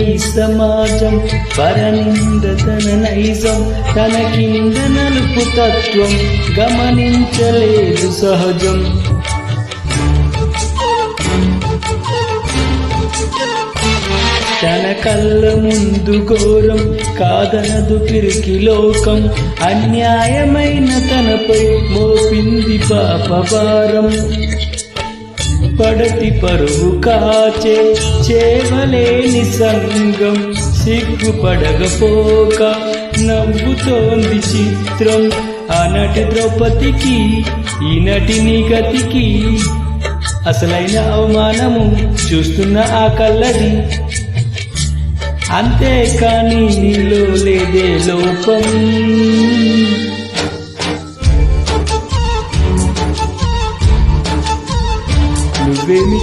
ఈ సమాజం పరనింద తన నైజం తన కింద నలుపు తత్వం గమనించలేదు సహజం తన కళ్ళ ముందు ఘోరం కాదనదు పిరికి లోకం అన్యాయమైన తనపై మోపింది పాపభారం పడతి పరువు కాచే చేవలేని సంగం సిగ్గుపడగపోక నవ్వుతోంది చిత్రం ఆనాటి ద్రౌపదికి ఈనాటి నిగతికి అసలైన అవమానము చూస్తున్న ఆ కళ్ళది అంతేకాని నీలో లేదే లోపం నువ్వేమి